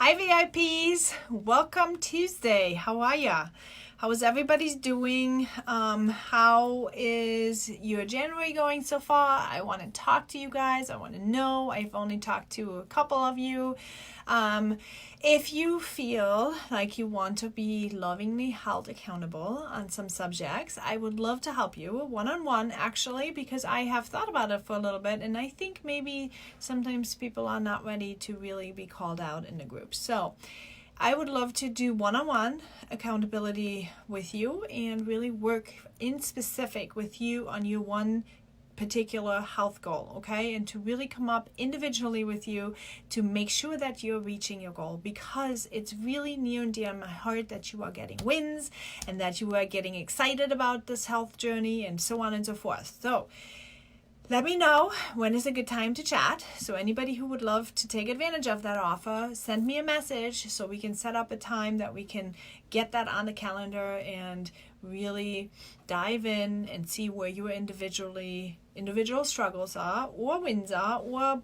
Hi VIPs, welcome Tuesday. How are ya? How is everybody's doing? How is your January going so far? I want to talk to you guys. I want to know. I've only talked to a couple of you. If you feel like you want to be lovingly held accountable on some subjects, I would love to help you one-on-one actually, because I have thought about it for a little bit and I think maybe sometimes people are not ready to really be called out in the group. So I would love to do one-on-one accountability with you and really work in specific with you on your one particular health goal, okay? And to really come up individually with you to make sure that you're reaching your goal, because it's really near and dear to my heart that you are getting wins and that you are getting excited about this health journey and so on and so forth. So let me know when is a good time to chat. So anybody who would love to take advantage of that offer, send me a message so we can set up a time that we can get that on the calendar and really dive in and see where your individual struggles are or wins are, or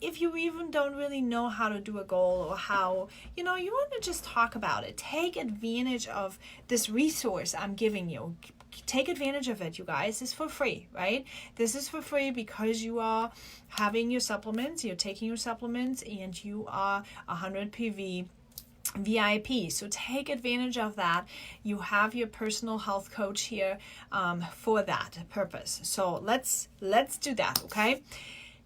if you even don't really know how to do a goal or how, you want to just talk about it. Take advantage of this resource I'm giving you. Take advantage of it, you guys. It's for free, right? This is for free because you are having your supplements, you're taking your supplements, and you are 100 PV VIP. So take advantage of that. You have your personal health coach here for that purpose. So let's do that, okay?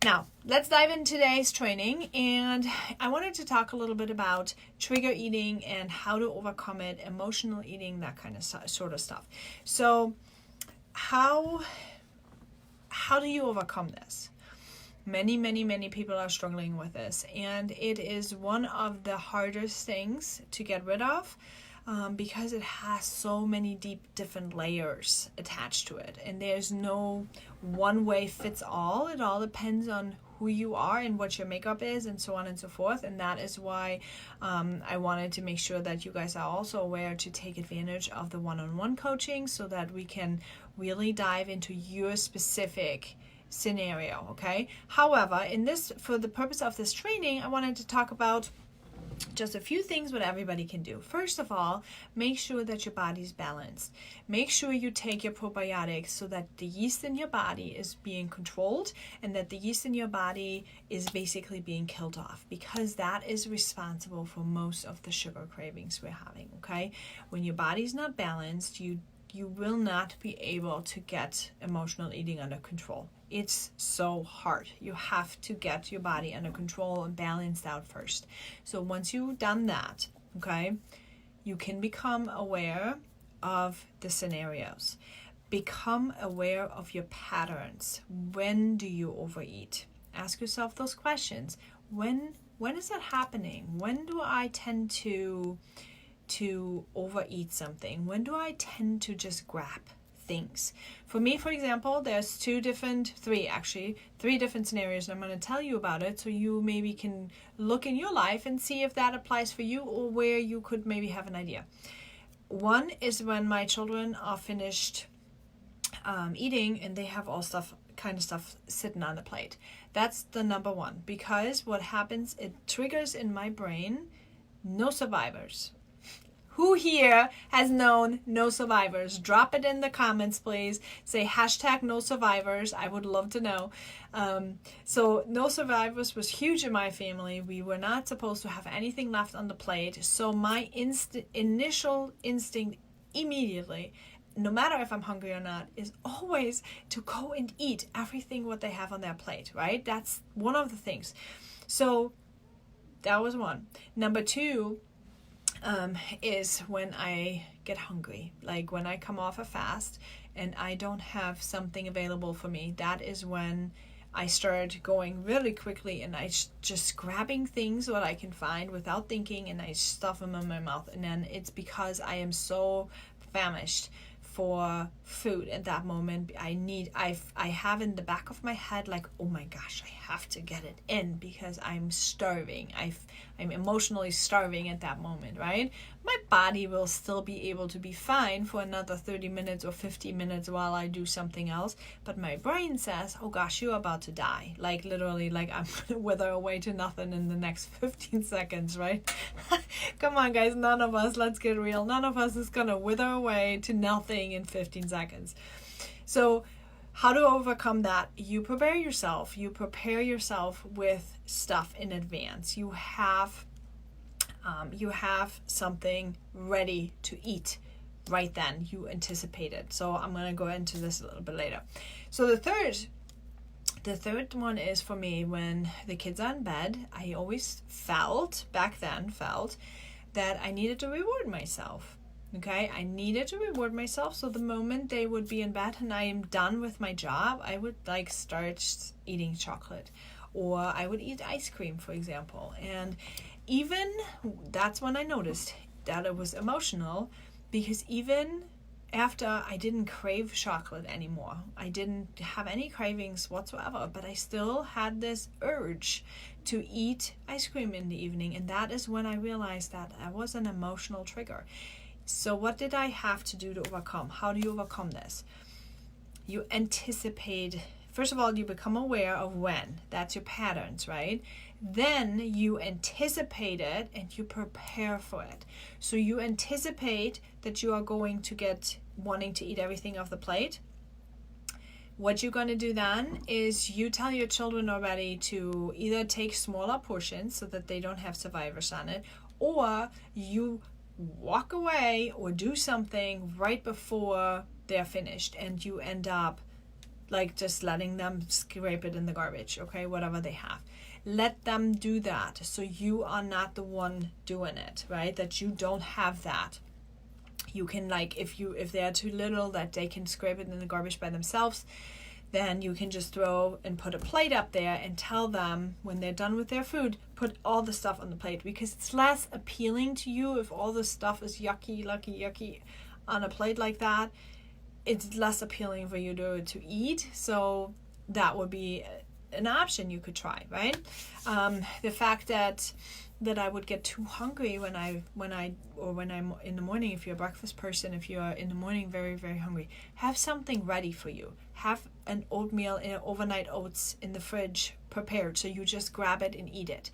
Now, let's dive into today's training, and I wanted to talk a little bit about trigger eating and how to overcome it, emotional eating, that kind of sort of stuff. So how do you overcome this? Many people are struggling with this, and it is one of the hardest things to get rid of because it has so many different layers attached to it, and there's no one way fits all. It all depends on who you are and what your makeup is and so on and so forth, and that is why I wanted to make sure that you guys are also aware to take advantage of the one-on-one coaching so that we can really dive into your specific scenario, okay? However, for the purpose of this training, I wanted to talk about just a few things what everybody can do. First of all, make sure that your body's balanced. Make sure you take your probiotics so that the yeast in your body is being controlled and that the yeast in your body is basically being killed off, because that is responsible for most of the sugar cravings we're having, okay? When your body's not balanced, you will not be able to get emotional eating under control. It's so hard. You have to get your body under control and balanced out first. So once you've done that, okay, you can become aware of the scenarios. Become aware of your patterns. When do you overeat? Ask yourself those questions. When is that happening? When do I tend to overeat something? When do I tend to just grab things? For me, for example, there's three different scenarios, and I'm going to tell you about it so you maybe can look in your life and see if that applies for you or where you could maybe have an idea. One is when my children are finished eating and they have all stuff sitting on the plate. That's the number one, because what happens, it triggers in my brain no survivors. Who here has known no survivors? Drop it in the comments, please. Say #no survivors. I would love to know. So no survivors was huge in my family. We were not supposed to have anything left on the plate. So my initial instinct immediately, no matter if I'm hungry or not, is always to go and eat everything what they have on their plate, right? That's one of the things. So that was one. Number two, is when I get hungry, like when I come off a fast and I don't have something available for me. That is when I start going really quickly and I just grabbing things what I can find without thinking, and I stuff them in my mouth. And then it's because I am so famished for food at that moment. I have in the back of my head like, oh my gosh, I have to get it in because I'm starving. I'm emotionally starving at that moment, right? My body will still be able to be fine for another 30 minutes or 50 minutes while I do something else, but my brain says, oh gosh, you're about to die. Like literally, like I'm gonna wither away to nothing in the next 15 seconds, right? Come on guys, none of us, let's get real, none of us is gonna wither away to nothing in 15 seconds. So how to overcome that? You prepare yourself with stuff in advance. You have something ready to eat right then. You anticipate it. So I'm going to go into this a little bit later. So the third one is for me, when the kids are in bed, I always felt that I needed to reward myself. Okay, I needed to reward myself. So the moment they would be in bed and I am done with my job, I would like start eating chocolate, or I would eat ice cream, for example. And even that's when I noticed that it was emotional, because even after I didn't crave chocolate anymore, I didn't have any cravings whatsoever, but I still had this urge to eat ice cream in the evening. And that is when I realized that I was an emotional trigger. So what did I have to do to overcome? How do you overcome this? You anticipate. First of all, you become aware of when. That's your patterns, right? Then you anticipate it and you prepare for it. So you anticipate that you are going to get wanting to eat everything off the plate. What you're going to do then is you tell your children already to either take smaller portions so that they don't have survivors on it, or you walk away or do something right before they're finished, and you end up like just letting them scrape it in the garbage, okay, whatever they have. Let them do that, so you are not the one doing it, right? That you don't have that. You can, like, if they are too little that they can scrape it in the garbage by themselves, then you can just throw and put a plate up there and tell them when they're done with their food, put all the stuff on the plate, because it's less appealing to you if all the stuff is yucky on a plate like that. It's less appealing for you to eat. So that would be an option you could try, right? The fact that I would get too hungry when I'm in the morning. If you're a breakfast person, if you're in the morning very, very hungry, have something ready for you. Have an oatmeal, overnight oats in the fridge prepared, so you just grab it and eat it.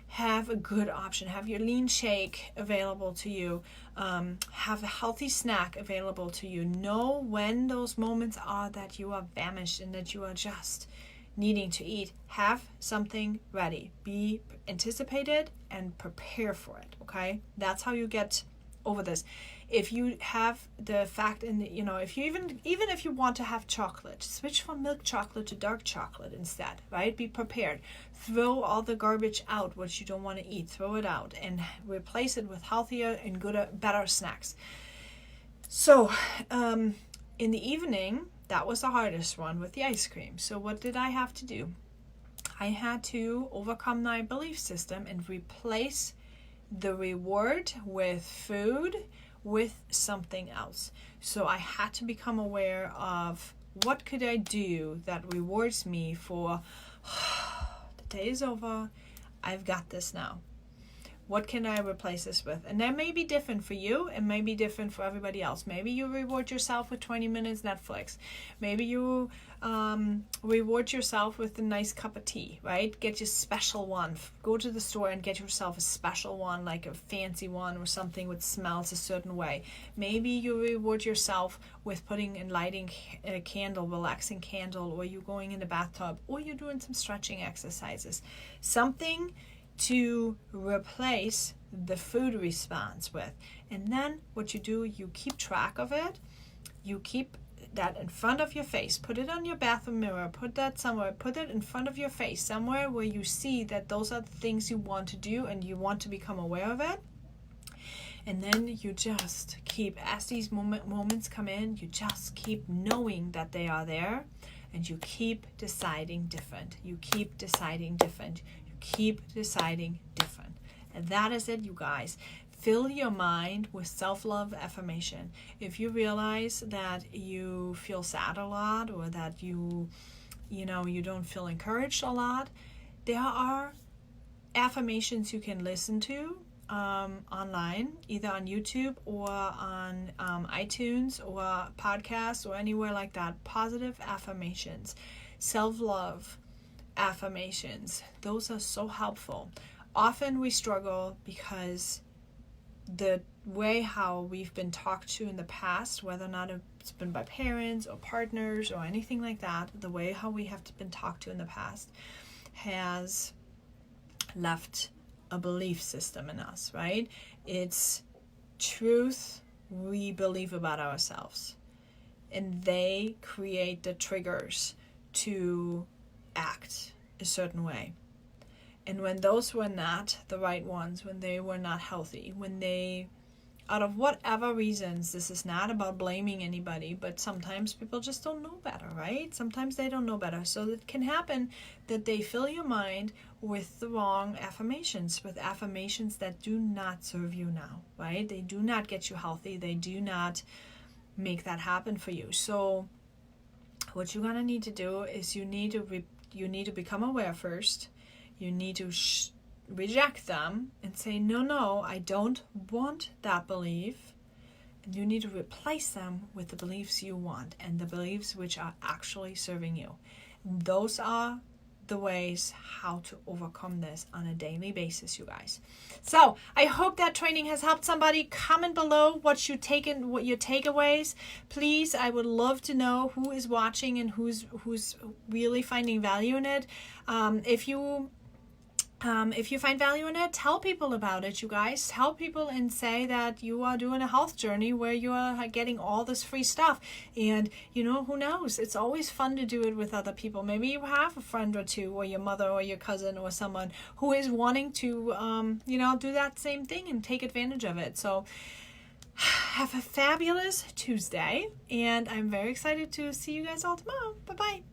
Have a good option. Have your lean shake available to you. Have a healthy snack available to you. Know when those moments are that you are famished and that you are just needing to eat. Have something ready. Be anticipated and prepare for it, okay? That's how you get over this. If you have the fact in the, if you even if you want to have chocolate, switch from milk chocolate to dark chocolate instead, right? Be prepared. Throw all the garbage out, what you don't want to eat, throw it out and replace it with healthier and better snacks. So, in the evening, that was the hardest one with the ice cream. So what did I have to do? I had to overcome my belief system and replace the reward with food with something else. So I had to become aware of what could I do that rewards me for the day is over, I've got this now. What can I replace this with? And that may be different for you and may be different for everybody else. Maybe you reward yourself with 20 minutes Netflix. Maybe you reward yourself with a nice cup of tea, right? Get your special one. Go to the store and get yourself a special one, like a fancy one or something which smells a certain way. Maybe you reward yourself with putting and lighting a candle, relaxing candle, or you going in the bathtub, or you're doing some stretching exercises. Something to replace the food response with. And then what you do, you keep track of it. You keep that in front of your face. Put it on your bathroom mirror. Put that somewhere. Put it in front of your face, somewhere where you see that those are the things you want to do and you want to become aware of it. And then you just keep, as these moments come in, you just keep knowing that they are there, and you keep deciding different. You keep deciding different. Keep deciding different. And that is it, you guys. fill your mind with self-love affirmation. If you realize that you feel sad a lot, or that you don't feel encouraged a lot, there are affirmations you can listen to online, either on YouTube or on iTunes or podcasts or anywhere like that. Positive affirmations, self-love affirmations, those are so helpful. Often we struggle because the way how we've been talked to in the past, whether or not it's been by parents or partners or anything like that, the way how we have been talked to in the past has left a belief system in us, right? It's truth we believe about ourselves, and they create the triggers to act a certain way. And when those were not the right ones, when they were not healthy, when they, out of whatever reasons, this is not about blaming anybody, but sometimes people just don't know better, right? Sometimes they don't know better. So it can happen that they fill your mind with the wrong affirmations, with affirmations that do not serve you now, right? They do not get you healthy. They do not make that happen for you. So what you're going to need to do is you need to become aware first. You need to reject them and say, no, I don't want that belief. And you need to replace them with the beliefs you want and the beliefs which are actually serving you. And those are the ways how to overcome this on a daily basis, you guys. So I hope that training has helped somebody. Comment below what your takeaways. Please, I would love to know who is watching and who's really finding value in it. If you find value in it, tell people about it, you guys. Tell people and say that you are doing a health journey where you are getting all this free stuff. And, who knows? It's always fun to do it with other people. Maybe you have a friend or two, or your mother or your cousin or someone who is wanting to, do that same thing and take advantage of it. So have a fabulous Tuesday. And I'm very excited to see you guys all tomorrow. Bye-bye.